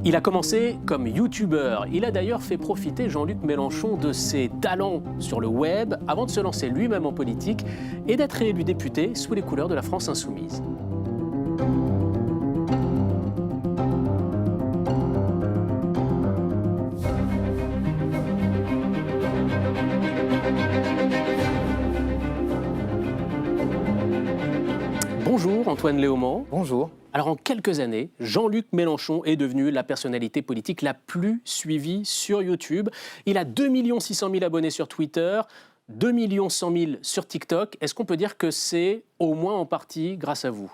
Il a commencé comme youtubeur. Il a d'ailleurs fait profiter Jean-Luc Mélenchon de ses talents sur le web avant de se lancer lui-même en politique et d'être réélu député sous les couleurs de la France insoumise. Bonjour Antoine Léaumont. Bonjour. Alors en quelques années, Jean-Luc Mélenchon est devenu la personnalité politique la plus suivie sur YouTube. Il a 2 600 000 abonnés sur Twitter, 2 100 000 sur TikTok. Est-ce qu'on peut dire que c'est au moins en partie grâce à vous ?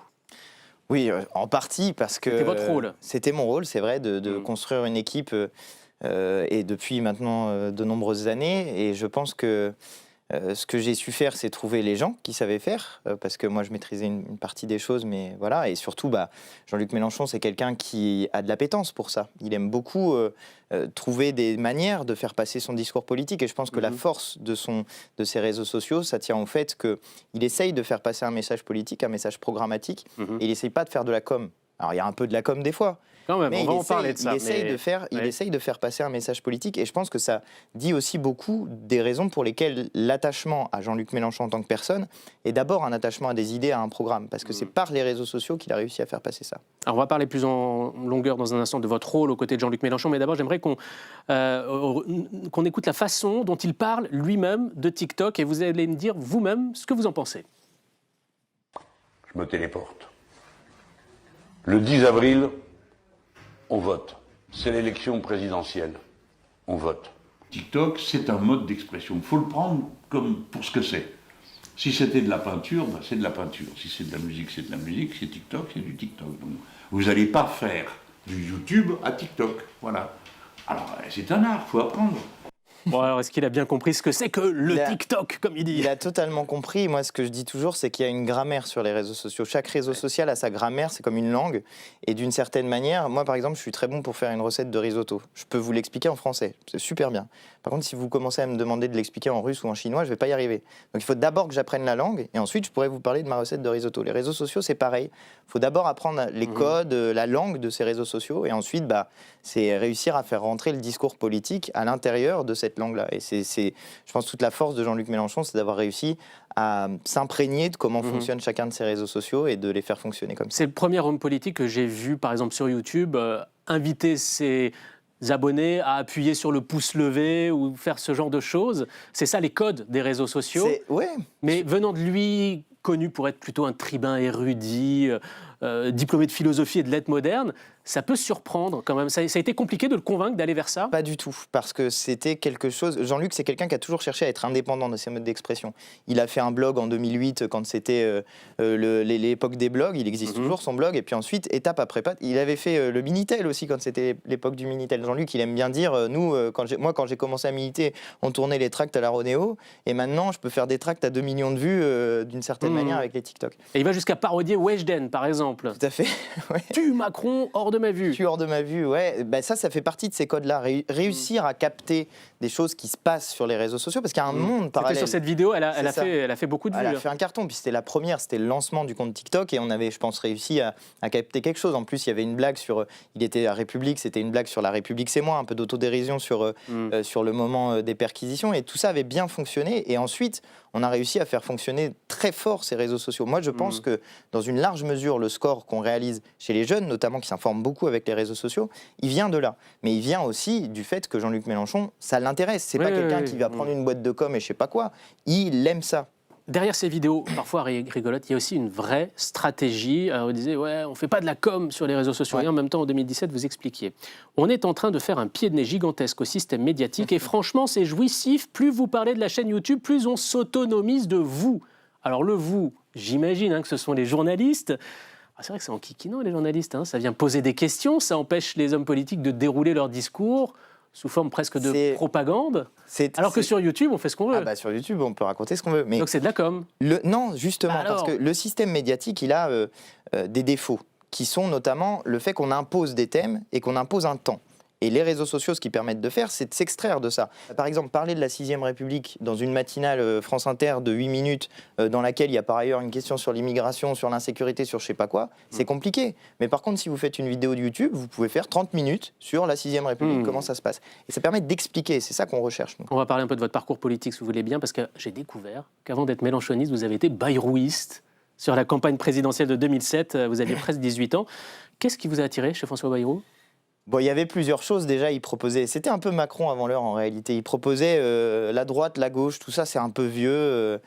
Oui, en partie parce que... C'était votre rôle. C'était mon rôle, c'est vrai, de construire une équipe et depuis maintenant de nombreuses années. Et je pense que ce que j'ai su faire, c'est trouver les gens qui savaient faire, parce que moi, je maîtrisais une partie des choses, mais voilà. Et surtout, Jean-Luc Mélenchon, c'est quelqu'un qui a de l'appétence pour ça. Il aime beaucoup trouver des manières de faire passer son discours politique. Et je pense que la force de ses réseaux sociaux, ça tient au fait qu'il essaye de faire passer un message politique, un message programmatique, et il n'essaye pas de faire de la com'. Alors, il y a un peu de la com' des fois. Quand même, mais on va en parler de ça. Il essaye de faire passer un message politique et je pense que ça dit aussi beaucoup des raisons pour lesquelles l'attachement à Jean-Luc Mélenchon en tant que personne est d'abord un attachement à des idées, à un programme, parce que c'est par les réseaux sociaux qu'il a réussi à faire passer ça. Alors on va parler plus en longueur dans un instant de votre rôle aux côtés de Jean-Luc Mélenchon, mais d'abord j'aimerais qu'on écoute la façon dont il parle lui-même de TikTok et vous allez me dire vous-même ce que vous en pensez. Je me téléporte. Le 10 avril, on vote. C'est l'élection présidentielle. On vote. TikTok, c'est un mode d'expression. Il faut le prendre comme pour ce que c'est. Si c'était de la peinture, c'est de la peinture. Si c'est de la musique, c'est de la musique. Si c'est TikTok, c'est du TikTok. Donc, vous n'allez pas faire du YouTube à TikTok. Voilà. Alors, c'est un art, il faut apprendre. Bon, alors est-ce qu'il a bien compris ce que c'est que le TikTok, comme il dit ? Il a totalement compris. Moi, ce que je dis toujours, c'est qu'il y a une grammaire sur les réseaux sociaux. Chaque réseau social a sa grammaire, c'est comme une langue. Et d'une certaine manière, moi, par exemple, je suis très bon pour faire une recette de risotto. Je peux vous l'expliquer en français, c'est super bien. Par contre, si vous commencez à me demander de l'expliquer en russe ou en chinois, je ne vais pas y arriver. Donc, il faut d'abord que j'apprenne la langue, et ensuite, je pourrais vous parler de ma recette de risotto. Les réseaux sociaux, c'est pareil. Il faut d'abord apprendre les codes, la langue de ces réseaux sociaux, et ensuite, c'est réussir à faire rentrer le discours politique à l'intérieur de cette langue-là. Et je pense, toute la force de Jean-Luc Mélenchon, c'est d'avoir réussi à s'imprégner de comment fonctionne chacun de ces réseaux sociaux et de les faire fonctionner comme ça. C'est le premier homme politique que j'ai vu, par exemple, sur YouTube, inviter ses abonnés à appuyer sur le pouce levé ou faire ce genre de choses. C'est ça les codes des réseaux sociaux. Ouais. Mais venant de lui, connu pour être plutôt un tribun érudit, diplômé de philosophie et de lettres modernes, ça peut surprendre quand même. Ça a été compliqué de le convaincre d'aller vers ça ? Pas du tout, parce que c'était quelque chose... Jean-Luc, c'est quelqu'un qui a toujours cherché à être indépendant de ses modes d'expression. Il a fait un blog en 2008, quand c'était l'époque des blogs. Il existe toujours, son blog. Et puis ensuite, étape après étape, il avait fait le Minitel aussi, quand c'était l'époque du Minitel. Jean-Luc, il aime bien dire, quand j'ai commencé à militer, on tournait les tracts à la Rodéo. Et maintenant, je peux faire des tracts à 2 millions de vues, d'une certaine manière, avec les TikTok. Et il va jusqu'à parodier Weshden, par exemple. Tout à fait. Ouais. Tue Macron hors de ma vue. Tue hors de ma vue, ouais. Ça fait partie de ces codes-là. Réussir à capter des choses qui se passent sur les réseaux sociaux, parce qu'il y a un monde parallèle. Sur cette vidéo, elle a fait beaucoup de vues. Elle a fait un carton, puis c'était la première, c'était le lancement du compte TikTok, et on avait, je pense, réussi à capter quelque chose. En plus, il y avait une blague sur... Il était à République, c'était une blague sur La République, c'est moi, un peu d'autodérision sur le moment des perquisitions, et tout ça avait bien fonctionné. Et ensuite, on a réussi à faire fonctionner très fort ces réseaux sociaux. Moi, je pense que, dans une large mesure, le score qu'on réalise chez les jeunes, notamment qui s'informent beaucoup avec les réseaux sociaux, il vient de là. Mais il vient aussi du fait que Jean-Luc Mélenchon, ça l'intéresse. C'est pas quelqu'un qui va prendre une boîte de com et je sais pas quoi. Il aime ça. Derrière ces vidéos, parfois rigolotes, il y a aussi une vraie stratégie. Alors, vous disiez, on ne fait pas de la com sur les réseaux sociaux. Et en même temps, en 2017, vous expliquiez. On est en train de faire un pied de nez gigantesque au système médiatique. Et franchement, c'est jouissif. Plus vous parlez de la chaîne YouTube, plus on s'autonomise de vous. Alors le vous, j'imagine que ce sont les journalistes. C'est vrai que c'est enquiquinant, les journalistes. Ça vient poser des questions. Ça empêche les hommes politiques de dérouler leur discours sous forme presque de propagande, alors que sur YouTube, on fait ce qu'on veut. Sur YouTube, on peut raconter ce qu'on veut. Mais donc c'est de la com. Non, justement, parce que le système médiatique, il a des défauts, qui sont notamment le fait qu'on impose des thèmes et qu'on impose un temps. Et les réseaux sociaux, ce qu'ils permettent de faire, c'est de s'extraire de ça. Par exemple, parler de la 6ème République dans une matinale France Inter de 8 minutes, dans laquelle il y a par ailleurs une question sur l'immigration, sur l'insécurité, sur je sais pas quoi, c'est compliqué. Mais par contre, si vous faites une vidéo de YouTube, vous pouvez faire 30 minutes sur la 6ème République, comment ça se passe. Et ça permet d'expliquer, c'est ça qu'on recherche. Nous. On va parler un peu de votre parcours politique, si vous voulez bien, parce que j'ai découvert qu'avant d'être mélenchoniste, vous avez été bayrouiste sur la campagne présidentielle de 2007. Vous aviez presque 18 ans. Qu'est-ce qui vous a attiré chez François Bayrou ? Bon, il y avait plusieurs choses. Déjà, il proposait... C'était un peu Macron avant l'heure, en réalité. Il proposait la droite, la gauche, tout ça, c'est un peu vieux.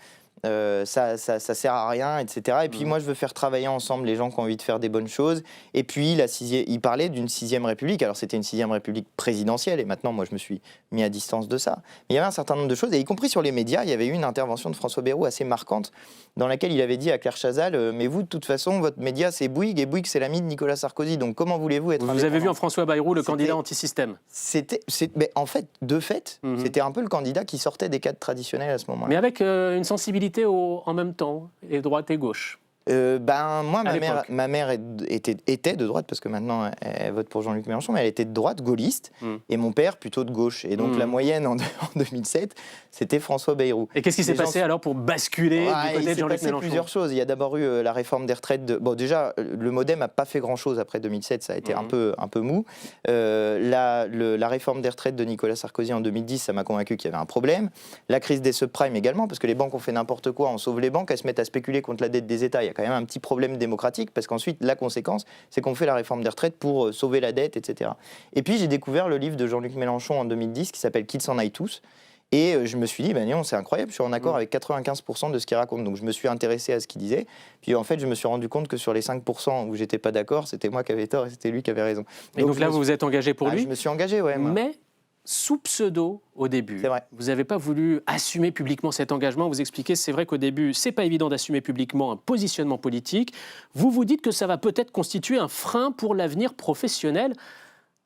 Ça sert à rien, etc. Et puis moi, je veux faire travailler ensemble les gens qui ont envie de faire des bonnes choses. Et puis, il parlait d'une 6ème République. Alors, c'était une 6ème République présidentielle. Et maintenant, moi, je me suis mis à distance de ça. Mais il y avait un certain nombre de choses. Et y compris sur les médias, il y avait eu une intervention de François Bayrou assez marquante dans laquelle il avait dit à Claire Chazal, mais vous, de toute façon, votre média, c'est Bouygues. Et Bouygues, c'est l'ami de Nicolas Sarkozy. Donc, comment voulez-vous être Vous avez vu en François Bayrou le candidat anti-système ? Mais en fait, c'était un peu le candidat qui sortait des cadres traditionnels à ce moment-là. Mais avec une sensibilité en même temps, et droite et gauche. Moi, ma mère était de droite, parce que maintenant elle vote pour Jean-Luc Mélenchon, mais elle était de droite, gaulliste, et mon père plutôt de gauche. Et donc la moyenne en 2007, c'était François Bayrou. Et qu'est-ce qui s'est passé alors pour basculer du côté de Jean-Luc Mélenchon ? Il s'est passé plusieurs choses. Il y a d'abord eu la réforme des retraites. Bon, déjà, le MoDem n'a pas fait grand-chose après 2007, ça a été un peu mou. La réforme des retraites de Nicolas Sarkozy en 2010, ça m'a convaincu qu'il y avait un problème. La crise des subprimes également, parce que les banques ont fait n'importe quoi, on sauve les banques, elles se mettent à spéculer contre la dette des États. Il y a quand même un petit problème démocratique, parce qu'ensuite, la conséquence, c'est qu'on fait la réforme des retraites pour sauver la dette, etc. Et puis, j'ai découvert le livre de Jean-Luc Mélenchon en 2010, qui s'appelle « Qu'ils s'en aillent tous ». Et je me suis dit, non, c'est incroyable, je suis en accord avec 95% de ce qu'il raconte. Donc je me suis intéressé à ce qu'il disait. Puis en fait, je me suis rendu compte que sur les 5% où j'étais pas d'accord, c'était moi qui avais tort et c'était lui qui avait raison. Et donc là, vous vous êtes engagé pour lui ? Je me suis engagé, ouais. Moi. Mais sous pseudo au début. C'est vrai. Vous n'avez pas voulu assumer publiquement cet engagement. Vous expliquez, c'est vrai qu'au début, c'est pas évident d'assumer publiquement un positionnement politique. Vous vous dites que ça va peut-être constituer un frein pour l'avenir professionnel.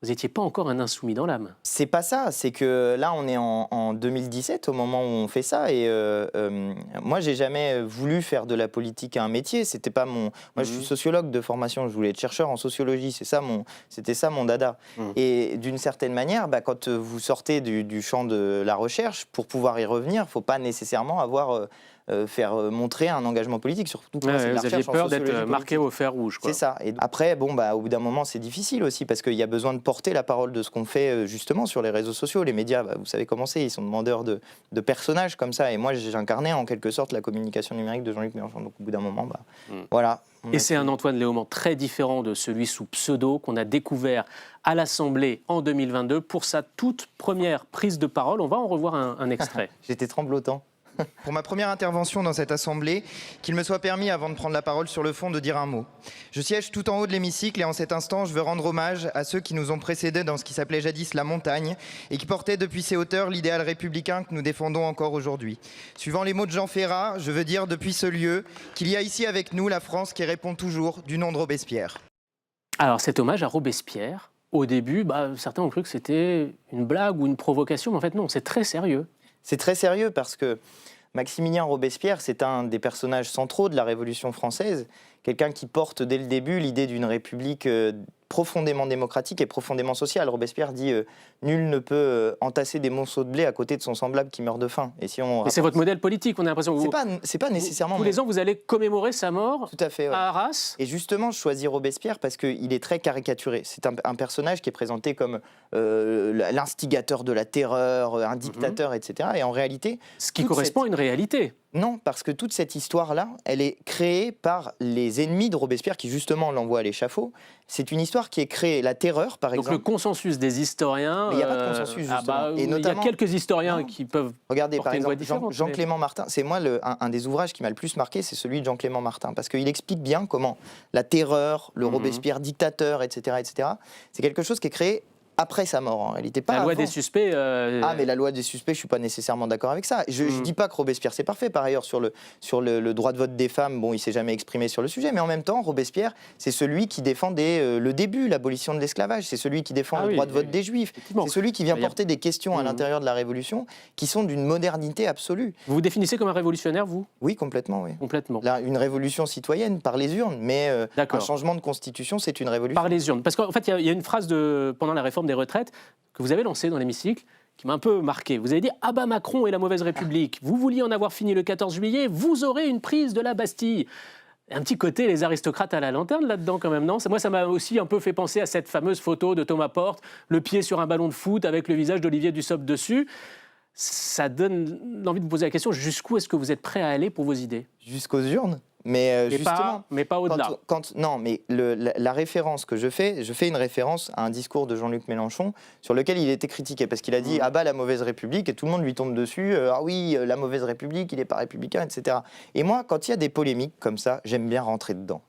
Vous n'étiez pas encore un insoumis dans l'âme. C'est pas ça, c'est que là on est en 2017 au moment où on fait ça et moi j'ai jamais voulu faire de la politique un métier, c'était pas mon... Moi je suis sociologue de formation, je voulais être chercheur en sociologie, c'était ça mon dada. Et d'une certaine manière, quand vous sortez du champ de la recherche, pour pouvoir y revenir, faut pas nécessairement avoir... faire montrer un engagement politique, surtout quand c'est de la vous aviez recherche en peur sociologie d'être politique. marqué au fer rouge. C'est ça. Et après, au bout d'un moment, c'est difficile aussi, parce qu'il y a besoin de porter la parole de ce qu'on fait justement sur les réseaux sociaux. Les médias, vous savez comment c'est, ils sont demandeurs de personnages comme ça. Et moi, j'incarnais en quelque sorte la communication numérique de Jean-Luc Mélenchon. Donc au bout d'un moment, voilà. Et c'est un Antoine Léaumont très différent de celui sous pseudo qu'on a découvert à l'Assemblée en 2022 pour sa toute première prise de parole. On va en revoir un extrait. J'étais tremblotant. Pour ma première intervention dans cette assemblée, qu'il me soit permis, avant de prendre la parole sur le fond, de dire un mot. Je siège tout en haut de l'hémicycle et en cet instant, je veux rendre hommage à ceux qui nous ont précédés dans ce qui s'appelait jadis la montagne et qui portaient depuis ces hauteurs l'idéal républicain que nous défendons encore aujourd'hui. Suivant les mots de Jean Ferrat, je veux dire depuis ce lieu qu'il y a ici avec nous la France qui répond toujours du nom de Robespierre. Alors cet hommage à Robespierre, au début, certains ont cru que c'était une blague ou une provocation, mais en fait non, c'est très sérieux. C'est très sérieux parce que Maximilien Robespierre, c'est un des personnages centraux de la Révolution française, quelqu'un qui porte dès le début l'idée d'une république profondément démocratique et profondément sociale. Robespierre dit nul ne peut entasser des monceaux de blé à côté de son semblable qui meurt de faim. Et c'est votre modèle politique, on a l'impression que c'est pas nécessairement... Tous les ans, vous allez commémorer sa mort. Tout à fait, ouais. À Arras. Et justement, je choisis Robespierre parce qu'il est très caricaturé. C'est un personnage qui est présenté comme l'instigateur de la terreur, un dictateur, etc. Et en réalité... Ce qui correspond à une réalité. Non, parce que toute cette histoire-là, elle est créée par les ennemis de Robespierre qui justement l'envoient à l'échafaud. C'est une histoire qui est créée, la terreur par exemple. Donc le consensus des historiens... Mais il n'y a pas de consensus justement. Et notamment, il y a quelques historiens qui peuvent... Regardez par exemple Jean-Clément Martin, c'est moi un des ouvrages qui m'a le plus marqué, c'est celui de Jean-Clément Martin, parce qu'il explique bien comment la terreur, le Robespierre dictateur, etc., c'est quelque chose qui est créé après sa mort, en réalité. Pas la loi avant. des suspects... Ah, mais la loi des suspects, je ne suis pas nécessairement d'accord avec ça. Je ne dis pas que Robespierre, c'est parfait. Par ailleurs, sur le droit de vote des femmes, il ne s'est jamais exprimé sur le sujet. Mais en même temps, Robespierre, c'est celui qui défendait le début, l'abolition de l'esclavage. C'est celui qui défend le droit de vote des Juifs. C'est celui qui vient porter des questions à l'intérieur de la Révolution qui sont d'une modernité absolue. Vous vous définissez comme un révolutionnaire, vous ? Oui, complètement, oui. Complètement. Une révolution citoyenne par les urnes, mais un changement de constitution, c'est une révolution. Par les urnes. Parce qu'en fait, il y a une phrase pendant la réforme des retraites que vous avez lancée dans l'hémicycle, qui m'a un peu marqué. Vous avez dit « Ah bah Macron et la mauvaise République, vous vouliez en avoir fini le 14 juillet, vous aurez une prise de la Bastille ». Un petit côté les aristocrates à la lanterne là-dedans quand même, non? Moi, ça m'a aussi un peu fait penser à cette fameuse photo de Thomas Porte, le pied sur un ballon de foot avec le visage d'Olivier Dussopt dessus. Ça donne envie de vous poser la question, jusqu'où est-ce que vous êtes prêt à aller pour vos idées? Jusqu'aux urnes. Mais justement, pas au-delà. Non, mais la référence que je fais une référence à un discours de Jean-Luc Mélenchon sur lequel il était critiqué parce qu'il a dit ah bah la mauvaise République et tout le monde lui tombe dessus, ah oui la mauvaise République, il n'est pas républicain, etc. Et moi, quand il y a des polémiques comme ça, j'aime bien rentrer dedans.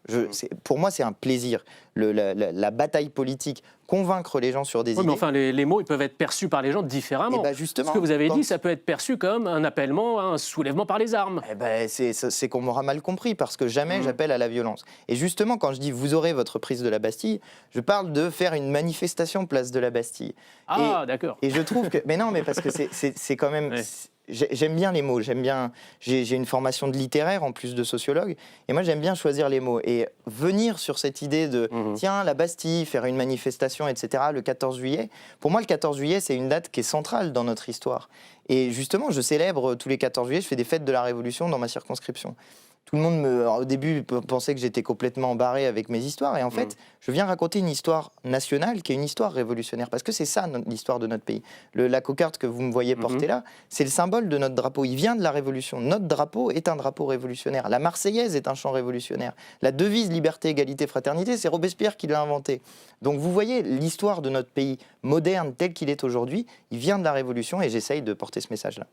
Pour moi, c'est un plaisir. La bataille politique, convaincre les gens sur des idées. Mais enfin, les mots, ils peuvent être perçus par les gens différemment. Et bah justement, ce que vous avez dit, ça peut être perçu comme un appellement, un soulèvement par les armes. Eh ben, c'est qu'on m'aura mal compris, parce que jamais j'appelle à la violence. Et justement, quand je dis « vous aurez votre prise de la Bastille », je parle de faire une manifestation place de la Bastille. Ah, d'accord. Et je trouve que... Mais non, mais parce que c'est quand même... Ouais. J'aime bien les mots, j'ai une formation de littéraire en plus de sociologue, et moi j'aime bien choisir les mots. Et venir sur cette idée de, tiens, la Bastille, faire une manifestation, etc., le 14 juillet, pour moi le 14 juillet c'est une date qui est centrale dans notre histoire. Et justement, je célèbre tous les 14 juillet, je fais des fêtes de la Révolution dans ma circonscription. Tout le monde, au début, pensait que j'étais complètement barré avec mes histoires. Et en fait, je viens raconter une histoire nationale qui est une histoire révolutionnaire. Parce que c'est ça l'histoire de notre pays. La cocarde que vous me voyez porter là, c'est le symbole de notre drapeau. Il vient de la Révolution. Notre drapeau est un drapeau révolutionnaire. La Marseillaise est un chant révolutionnaire. La devise liberté, égalité, fraternité, c'est Robespierre qui l'a inventé. Donc vous voyez, l'histoire de notre pays moderne tel qu'il est aujourd'hui, il vient de la Révolution et j'essaye de porter ce message-là.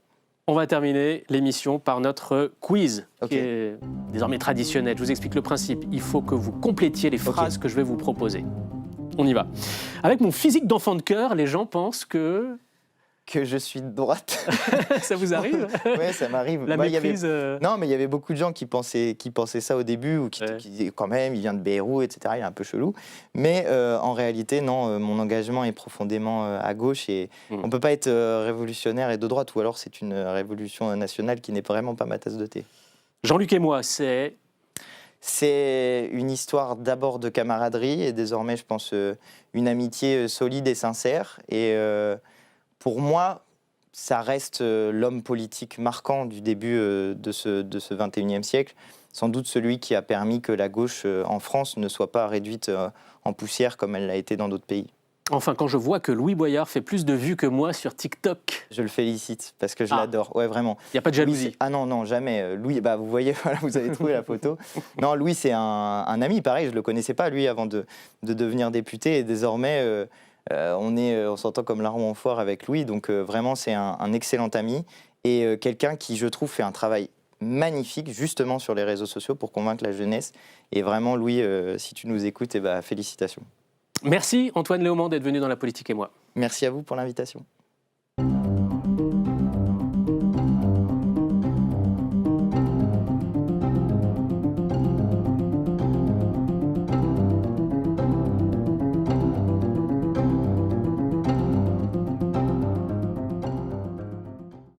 On va terminer l'émission par notre quiz, qui est désormais traditionnel. Je vous explique le principe. Il faut que vous complétiez les phrases que je vais vous proposer. On y va. Avec mon physique d'enfant de cœur, les gens pensent que je suis de droite. Ça vous arrive? Oui, ça m'arrive. La méprise. Non, mais il y avait beaucoup de gens qui pensaient ça au début, ou qui disaient quand même, il vient de Bayrou, etc. Il est un peu chelou. Mais en réalité, non, mon engagement est profondément à gauche et on ne peut pas être révolutionnaire et de droite, ou alors c'est une révolution nationale qui n'est vraiment pas ma tasse de thé. Jean-Luc et moi, c'est une histoire d'abord de camaraderie et désormais, je pense, une amitié solide et sincère. Et pour moi, ça reste l'homme politique marquant du début de ce 21e siècle. Sans doute celui qui a permis que la gauche en France ne soit pas réduite en poussière comme elle l'a été dans d'autres pays. Enfin, quand je vois que Louis Boyard fait plus de vues que moi sur TikTok... Je le félicite, parce que je l'adore. Ouais, vraiment. Il n'y a pas de jalousie. Louis, ah non, jamais. Louis, vous voyez, voilà, vous avez trouvé la photo. Non, Louis, c'est un ami, pareil, je ne le connaissais pas, lui, avant de devenir député. Et désormais... on s'entend comme larron en foire avec Louis, donc vraiment c'est un excellent ami et quelqu'un qui, je trouve, fait un travail magnifique justement sur les réseaux sociaux pour convaincre la jeunesse. Et vraiment, Louis, si tu nous écoutes, félicitations. Merci Antoine Léaumont d'être venu dans La Politique et moi. Merci à vous pour l'invitation.